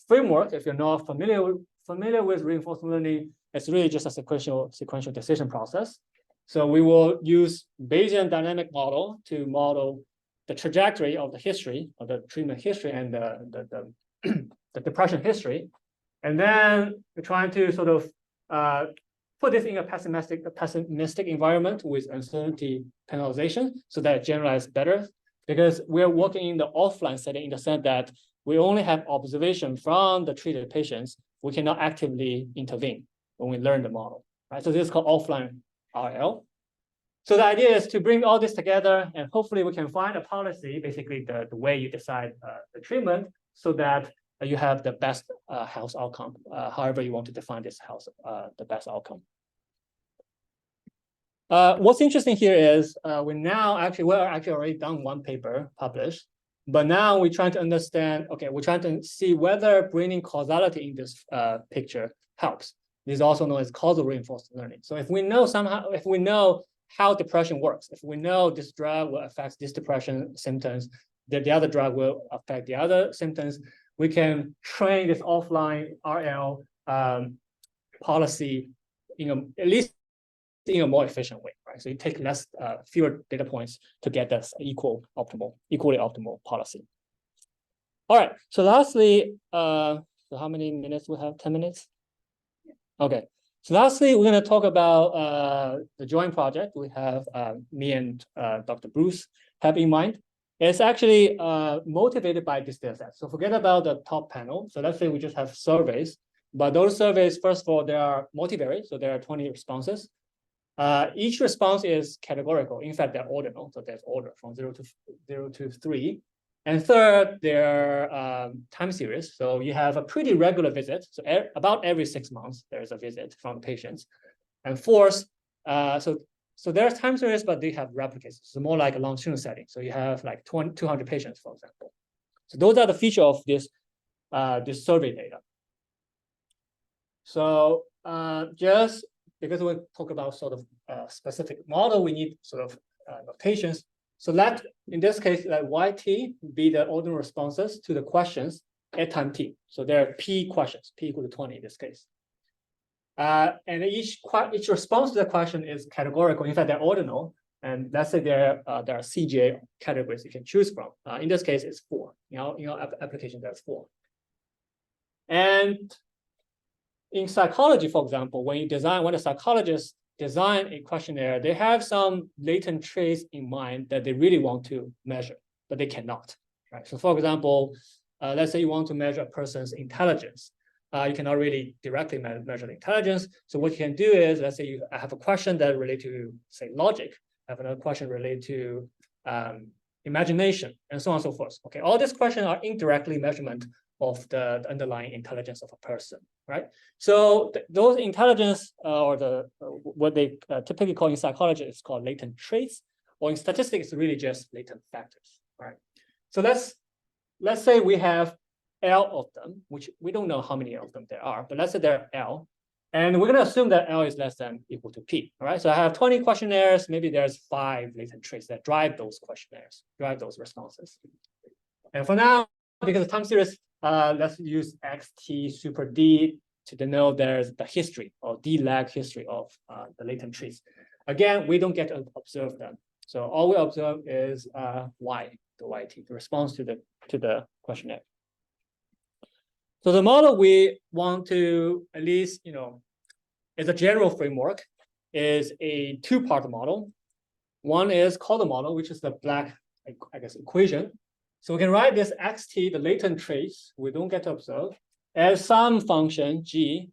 framework. If you're not familiar with reinforcement learning, it's really just a sequential decision process. So we will use Bayesian dynamic model to model the trajectory of the history, of the treatment history, and the depression history. And then we're trying to sort of put this in a pessimistic environment with uncertainty penalization so that it generalizes better. Because we're working in the offline setting in the sense that we only have observation from the treated patients. We cannot actively intervene when we learn the model, right? So this is called offline RL. So the idea is to bring all this together, and hopefully we can find a policy, basically the way you decide the treatment, so that you have the best health outcome, however you want to define this health, the best outcome. What's interesting here is we're actually already done one paper published. But now we're trying to understand, okay, we're trying to see whether bringing causality in this picture helps. This is also known as causal reinforcement learning. So if we know somehow, if we know how depression works, if we know this drug will affect this depression symptoms, the other drug will affect the other symptoms, we can train this offline RL policy at least in a more efficient way, right? So you take fewer data points to get this equally optimal policy. All right, so lastly, so how many minutes we have? 10 minutes? Okay, so lastly, we're gonna talk about the joint project we have me and Dr. Bruce have in mind. It's actually motivated by this data set. So forget about the top panel. So let's say we just have surveys, but those surveys, first of all, they are multivariate, so there are 20 responses. Each response is categorical. In fact, they're ordinal, so there's order from 0 to 3. And third, they're time series. So you have a pretty regular visit. So about every 6 months, there's a visit from patients. And fourth, so there's time series, but they have replicates. So more like a longitudinal setting. So you have like 200 patients, for example. So those are the features of this survey data. So just because we talk about sort of specific model, we need sort of notations. So let, in this case, let YT be the ordinal responses to the questions at time t. So there are P questions, P equal to 20 in this case. And each response to the question is categorical. In fact, they're ordinal. And let's say there are CJ categories you can choose from. In this case, it's 4. In our application, there's 4. And in psychology, for example, when a psychologist design a questionnaire, they have some latent traits in mind that they really want to measure, but they cannot. Right? So, for example, let's say you want to measure a person's intelligence. You cannot really directly measure the intelligence. So what you can do is, let's say you have a question that relates to, say, logic. I have another question related to imagination, and so on and so forth. Okay, all these questions are indirectly measurement of the underlying intelligence of a person, right? So those intelligence or what they typically call in psychology is called latent traits, or in statistics, it's really just latent factors, right? So let's say we have L of them, which we don't know how many of them there are, but let's say there are L, and we're gonna assume that L is less than equal to P, all right? So I have 20 questionnaires, maybe there's 5 latent traits that drive those questionnaires, drive those responses. And for now, because of time series, let's use XT super D to denote there's the history or D lag history of the latent traits. Again, we don't get to observe them. So all we observe is Y, the YT, the response to the questionnaire. So the model we want to at least, as a general framework, is a 2-part model. One is called the model, which is the black, I guess, equation. So we can write this xt, the latent trace, we don't get to observe, as some function g.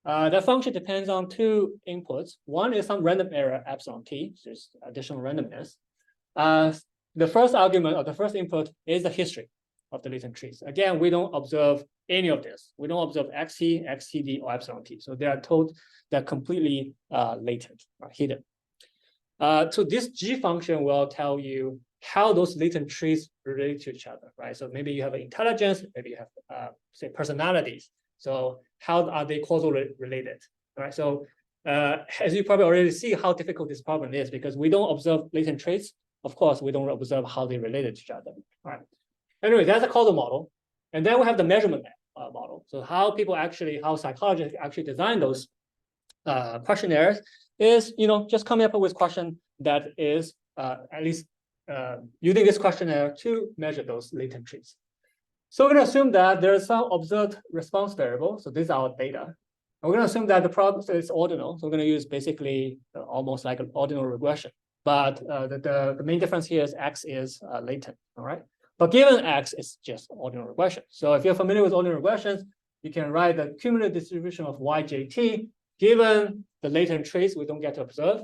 That function depends on 2 inputs. One is some random error epsilon t, so it's additional randomness. The first argument or the first input is the history of the latent trace. Again, we don't observe any of this. We don't observe xt, xtd, or epsilon t. So they're completely latent or hidden. So this g function will tell you how those latent traits relate to each other, right? So maybe you have an intelligence, maybe you have, say, personalities. So how are they causally related, right? So as you probably already see how difficult this problem is, because we don't observe latent traits. Of course, we don't observe how they related to each other, all right? Anyway, that's a causal model. And then we have the measurement model. So how psychologists actually design those questionnaires is, just coming up with a question that is at least using this questionnaire to measure those latent traits. So we're going to assume that there is some observed response variable. So this is our data. And we're going to assume that the problem is ordinal. So we're going to use basically almost like an ordinal regression. But the main difference here is X is latent, all right? But given X, it's just ordinal regression. So if you're familiar with ordinal regressions, you can write the cumulative distribution of YJT, given the latent traits we don't get to observe,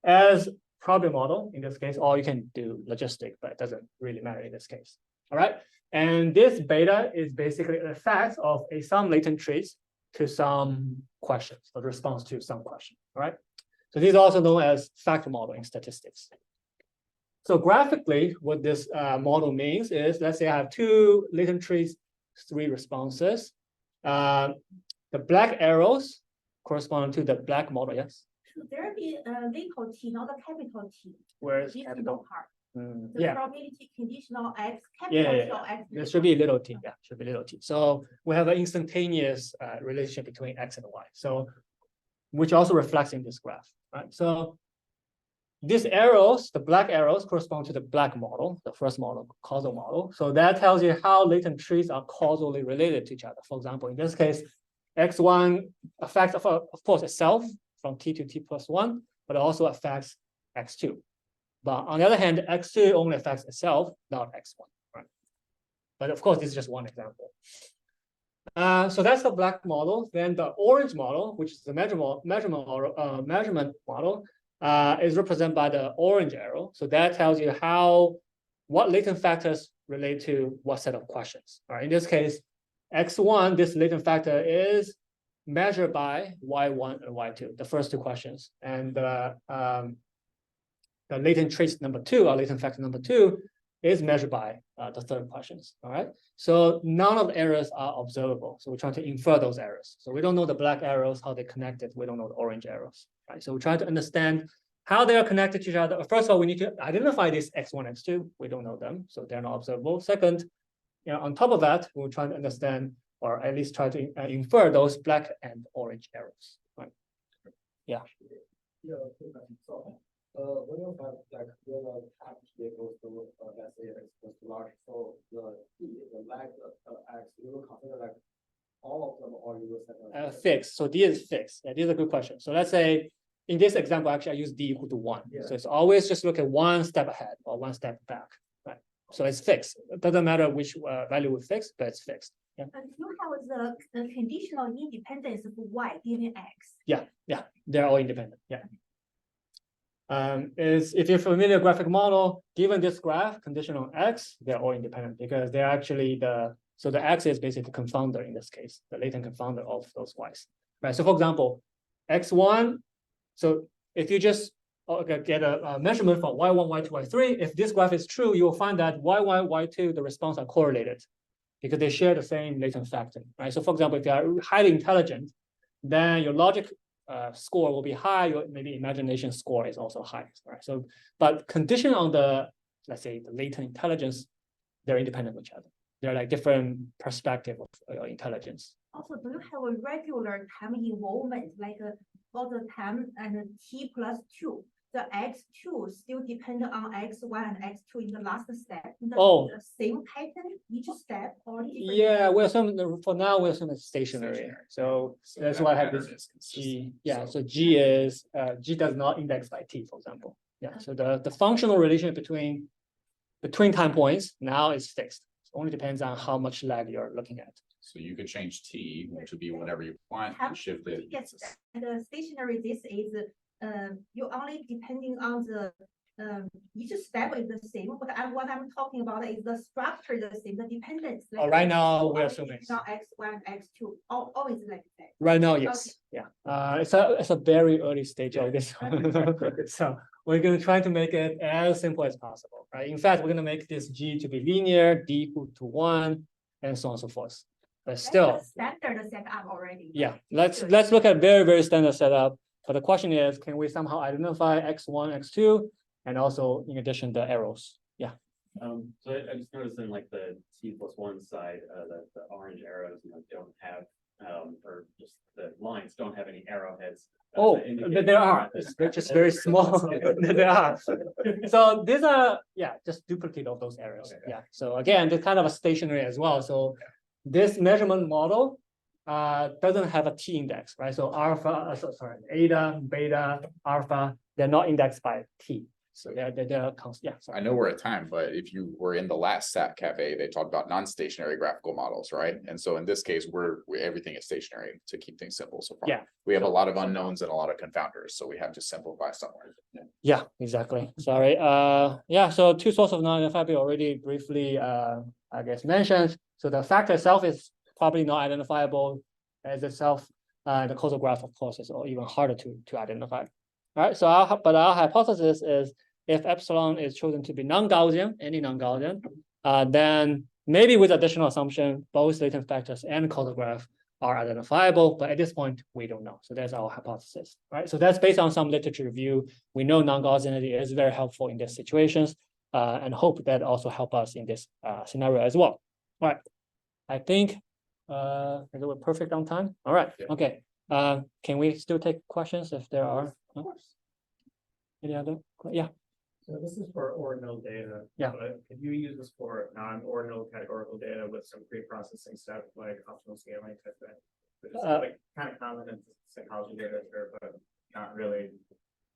as problem model in this case, or you can do logistic, but it doesn't really matter in this case. All right. And this beta is basically an effect of some latent traits to some questions, or the response to some question. All right. So these are also known as factor model in statistics. So graphically, what this model means is, let's say I have two latent trees, three responses. The black arrows correspond to the black model, yes?
Should there be a little t, not a capital T?
Where's
This
capital?
no part.
Mm,
The
yeah,
probability conditional x,
Yeah,
capital
yeah,
T or x.
there should be a little t, yeah, should be little t. So we have an instantaneous relationship between x and y. So, which also reflects in this graph, right? So these arrows, the black arrows correspond to the black model, the first model, causal model. So that tells you how latent trees are causally related to each other. For example, in this case, x1 affects, of course, itself from t to t plus 1, but it also affects x2. But on the other hand, x2 only affects itself, not x1, right? But of course, this is just one example. So that's the black model. Then the orange model, which is the measurement model, is represented by the orange arrow. So that tells you what latent factors relate to what set of questions. All right. In this case, x1, this latent factor is measured by y1 and y2, the first two questions. And the latent trace number 2, or latent factor number 2, is measured by the third questions. All right. So none of the errors are observable. So we're trying to infer those errors. So we don't know the black arrows, how they connected. We don't know the orange arrows. Right. So we're trying to understand how they are connected to each other. First of all, we need to identify these x1, x2. We don't know them, so they're not observable. Second, on top of that, we're trying to understand, or at least try to infer those black and orange arrows. Right. Yeah.
Yeah, so, when you have like the package vehicles, let's say it's large, so the lag x, you will consider like all of them, or you will set
Fixed. So D is fixed. Yeah, this is a good question. So let's say in this example, actually, I use D equal to 1.
Yeah.
So it's always just look at one step ahead or one step back. Right. So it's fixed. It doesn't matter which value we fix, but it's fixed. Yeah.
And you have the conditional independence of y given x.
Yeah, they're all independent. Yeah. If you're familiar with graphic model, given this graph, conditional on x, they're all independent because they're actually the x is basically the confounder in this case, the latent confounder of those y's. Right. So for example, x1, so if you just get a measurement for y1, y2, y3, if this graph is true, you will find that y1, y2, the response are correlated because they share the same latent factor. Right. So for example, if you are highly intelligent, then your logic score will be high, your maybe imagination score is also high, right? So, but condition on the, let's say, the latent intelligence, they're independent of each other. They're like different perspective of intelligence.
Also, do you have a regular time involvement, like for the time and t plus 2? The x2 still depend on x1 and x2 in the last step. The same pattern each step, or different?
Yeah, we assume for now we assume it's stationary. So that's why I have this G. Yeah, so G is G does not index by t, for example. Yeah, so the functional relation between time points now is fixed. It only depends on how much lag you're looking at.
So you could change T, which would be whatever you want, and shift it.
Yes, and the stationary, this is you only depending on the each step is the same. But what I'm talking about is the structure the same, the dependence.
Oh, right now we're assuming
not x1, x2, always like that.
Right now, yes. Okay. Yeah. It's a very early stage of this. So we're going to try to make it as simple as possible. Right. In fact, we're going to make this G to be linear, D equal to 1, and so on and so forth. But still,
standard setup already.
Yeah. Let's look at very standard setup. But the question is, can we somehow identify x1, x2, and also in addition the arrows? Yeah.
So I just noticed in like the t+1 side that the orange arrows don't have or just the lines don't have any arrowheads.
But there are. They're just very small. There are. So these are just duplicate of those arrows. Okay. Yeah. So again, they're kind of a stationary as well. So this measurement model doesn't have a t index, right? So alpha, eta, beta, alpha, they're not indexed by t. So they're constant. Yeah.
I know we're at time, but if you were in the last SAT Cafe, they talked about non-stationary graphical models, right? And so in this case, everything is stationary to keep things simple so far.
Yeah.
We have a lot of unknowns and a lot of confounders, so we have to simplify somewhere.
Yeah, exactly. Sorry. So two sources of non-identifiability already briefly, I guess, mentioned. So the factor itself is probably not identifiable as itself. The causal graph, of course, is even harder to identify. All right. So our hypothesis is if epsilon is chosen to be non-Gaussian, any non-Gaussian, then maybe with additional assumption, both latent factors and causal graph are identifiable, but at this point, we don't know. So that's our hypothesis, right? So that's based on some literature review. We know non-Gaussianity is very helpful in these situations, and hope that also help us in this scenario as well. All right, I think we're perfect on time. All right, okay. Can we still take questions if there are? Of course. Any other? Yeah.
So this is for ordinal data.
Yeah.
But could you use this for non-ordinal categorical data with some pre-processing stuff like optimal scaling type thing? Which is like kind of common in psychology literature, but not really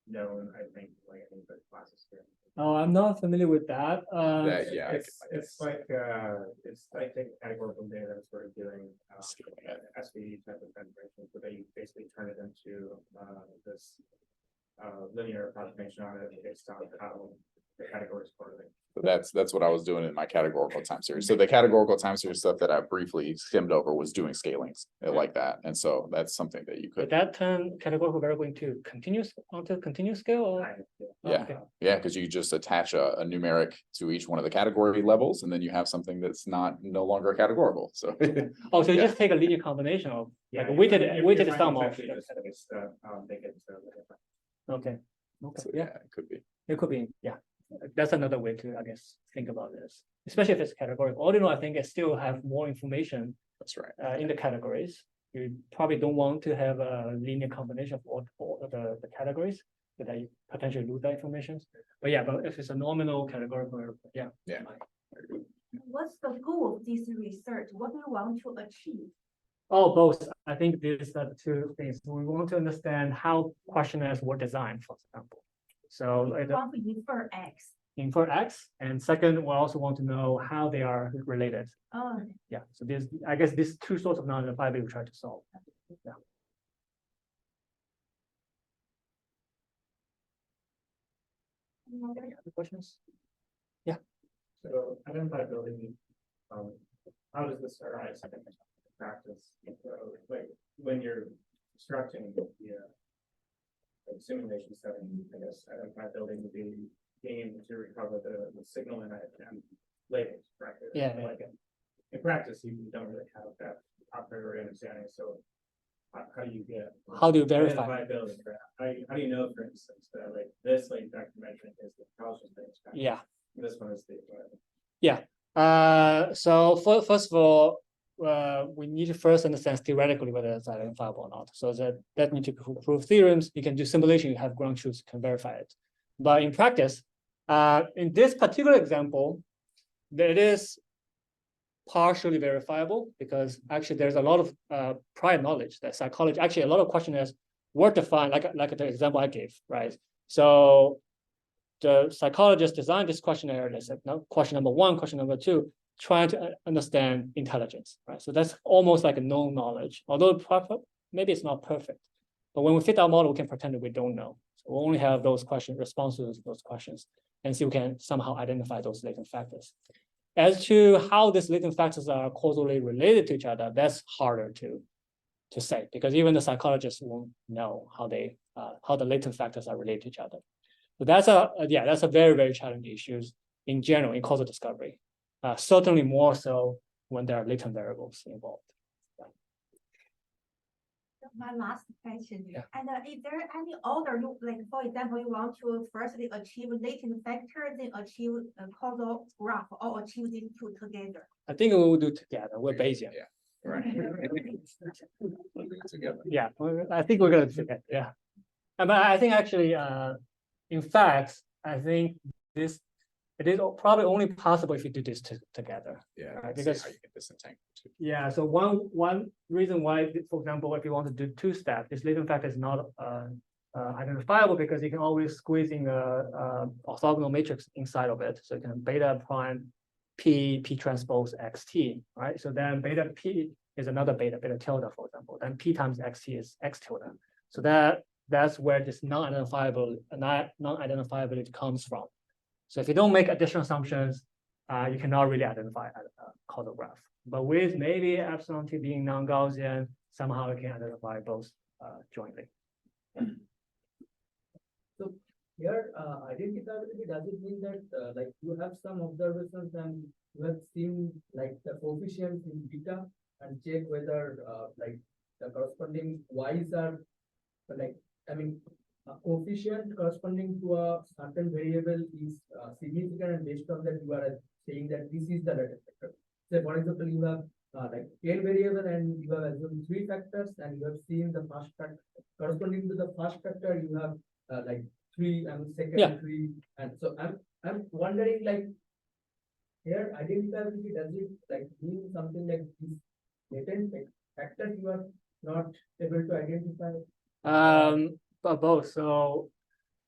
known, I think, like any good classes here.
Oh, I'm not familiar with that.
Yeah,
It's like taking categorical data and sort of doing SVD type of generation, so that you basically turn it into this linear approximation on it based on how the categories correlate.
So that's what I was doing in my categorical time series. So the categorical time series stuff that I briefly skimmed over was doing scalings like that. And so that's something that you
Could
could,
that turn categorical variable into continuous onto continuous scale? Or?
Kind of, yeah.
Oh,
yeah.
okay.
Yeah, because you just attach a numeric to each one of the category levels, and then you have something that's no longer categorical. So
Oh, so you
Yeah.
just take a linear combination of like
Yeah,
weighted
you're
weighted
trying
sum
to
of.
essentially just make it so that-
Okay. Okay.
so,
Yeah,
yeah, it could be.
it could be. Yeah, that's another way to, I guess, think about this. Especially if it's categorical. Ordinal, I think it still have more information
That's right.
in the categories. You probably don't want to have a linear combination of all the categories, so that you potentially lose that information. But yeah, but if it's a nominal categorical, yeah.
Yeah.
What's the goal of this research? What do you want to achieve?
Oh, both. I think these are the two things. We want to understand how questionnaires were designed, for example. So
You want to infer X.
infer X, and second, we also want to know how they are related.
Oh,
Yeah, so there's, I guess, these two sorts of non-identifiability we try to solve. Yeah. Any other questions?
So identifiability, how does this arise in practice? So, like when you're constructing the simulation setting, I guess identifiability would be being able to recover the signal in it and labels, correct?
Yeah.
Like in practice, you don't really have that a priori understanding, so how do you get?
How do you verify?
Identifiability, right? How do you know, for instance, that like this late vector measurement is the Gaussian things?
Yeah.
This one is the.
So first of all, we need to first understand theoretically whether it's identifiable or not. So that need to prove theorems. You can do simulation, you have ground truths, can verify it. But in practice, in this particular example, it is partially verifiable because actually there's a lot of prior knowledge that psychology, actually a lot of questionnaires were defined, like the example I gave, right? So the psychologist designed this questionnaire, they said, no, question number one, question number two, trying to understand intelligence, right? So that's almost like a known knowledge, although maybe it's not perfect. But when we fit our model, we can pretend that we don't know. So we only have those questions, responses to those questions, and see if we can somehow identify those latent factors. As to how these latent factors are causally related to each other, that's harder to say, because even the psychologists won't know how the latent factors are related to each other. So that's a very, very challenging issue in general in causal discovery. Certainly more so when there are latent variables involved.
my last question.
Yeah.
And is there any order, like for example, you want to firstly achieve latent factor, then achieve a causal graph, or achieve these two together?
I think we will do together. We're Bayesian.
Yeah. Right. Together.
Yeah, I think we're gonna do that. Yeah, but I think actually, in fact, I think it is probably only possible if you do this together.
Yeah.
Right,
See
because-
how you can disentangle too.
Yeah, so one reason why, for example, if you want to do two-step, this latent factor is not identifiable because you can always squeeze in a orthogonal matrix inside of it. So you can beta prime P transpose XT, right? So then beta P is another beta tilde, for example. Then P times XT is X tilde. So that's where this non-identifiability comes from. So if you don't make additional assumptions, you cannot really identify a causal graph. But with maybe epsilon t being non-Gaussian, somehow we can identify both jointly.
here, identifiability, does it mean that, like, you have some observations and you have seen, like, the coefficients in beta and check whether, like, the corresponding y's are, like, I mean, a coefficient corresponding to a certain variable is significant, and based on that, you are saying that this is the latest factor. Say, for example, you have like 10 variable and you have assumed 3 factors, and you have seen the first factor corresponding to the first factor, you have like 3 and second
Yeah.
3, and so I'm wondering, like, here identifiability, does it like mean something like these latent factors you are not able to identify?
But both. So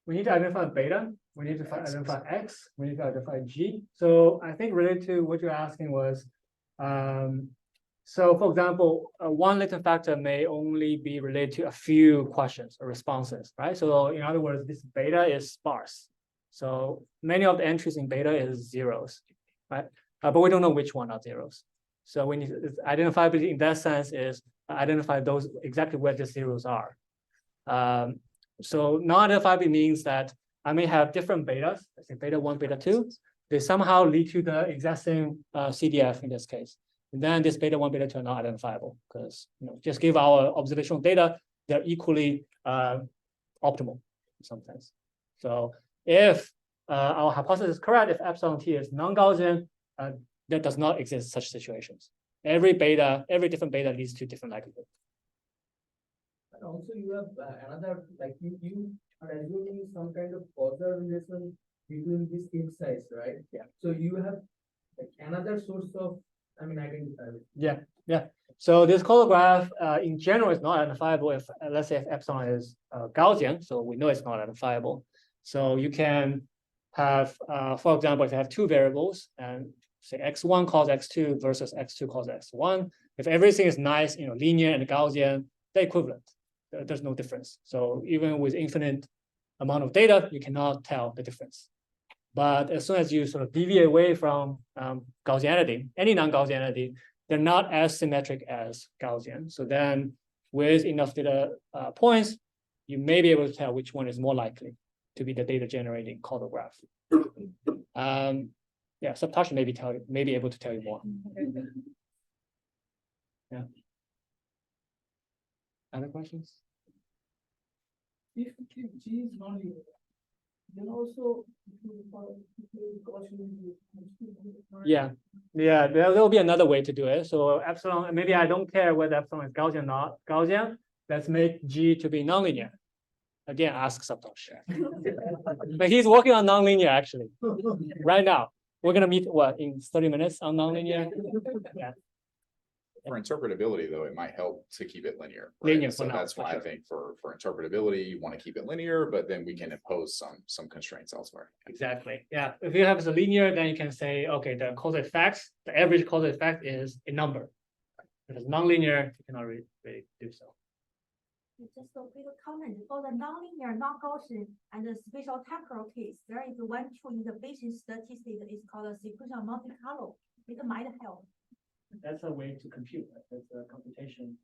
we need to identify beta, we need to identify X, we need to identify G. So I think related to what you're asking was, so for example, one latent factor may only be related to a few questions or responses, right? So in other words, this beta is sparse. So many of the entries in beta is zeros, right? But we don't know which one are zeros. So we need to, identifiability in that sense is identify those exactly where the zeros are. So non-identifiability means that I may have different betas, let's say beta 1, beta 2. They somehow lead to the exact same CDF in this case. And then this beta 1, beta 2 are not identifiable because, you know, just give our observational data, they're equally optimal in some sense. So if our hypothesis is correct, if epsilon t is non-Gaussian, there does not exist such situations. Every different beta leads to different likelihood.
And also you have another, like, you are assuming some kind of causal relation between this X size, right?
Yeah.
So you have like another source of, I mean, identifiability.
Yeah. So this causal graph in general is not identifiable if, let's say, if epsilon is Gaussian, so we know it's not identifiable. So you can have, for example, if you have two variables and say x1 cause x2 versus x2 cause x1, if everything is nice, you know, linear and Gaussian, they're equivalent. There's no difference. So even with infinite amount of data, you cannot tell the difference. But as soon as you sort of deviate away from Gaussianity, any non-Gaussianity, they're not as symmetric as Gaussian. So then with enough data points, you may be able to tell which one is more likely to be the data generating causal graph. Yeah, Saptarshi may be able to tell you more. Yeah. Other questions?
If G is non-linear, then also
Yeah, there will be another way to do it. So epsilon, maybe I don't care whether epsilon is Gaussian or not Gaussian. Let's make G to be nonlinear. Again, ask Saptarshi. But he's working on nonlinear actually. Right now. We're gonna meet what in 30 minutes on nonlinear? Yeah.
For interpretability, though, it might help to keep it linear.
Linear
So
for now,
that's
for
why I
sure.
think for interpretability, you want to keep it linear, but then we can impose some constraints elsewhere.
Exactly. Yeah. If you have a linear, then you can say, okay, the causal effects, the average causal effect is a number. If it's nonlinear, you cannot really do so.
Just a quick comment for the nonlinear, non-Gaussian, and the spatial temporal case. There is one tool in the Bayesian statistics is called a sequential Monte Carlo. It might help.
That's a way to compute. Right? That's a computation.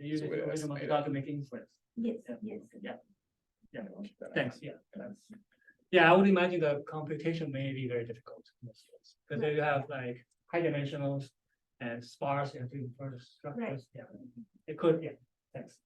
You use
So
it
we
to
estimate
to make inference.
Yes,
Yeah.
yes.
Yeah. Thanks. Yeah. Yeah, I would imagine the computation may be very difficult in this case because you have like high dimensionals and sparse and structures.
Right.
Yeah, it could. Yeah. Thanks.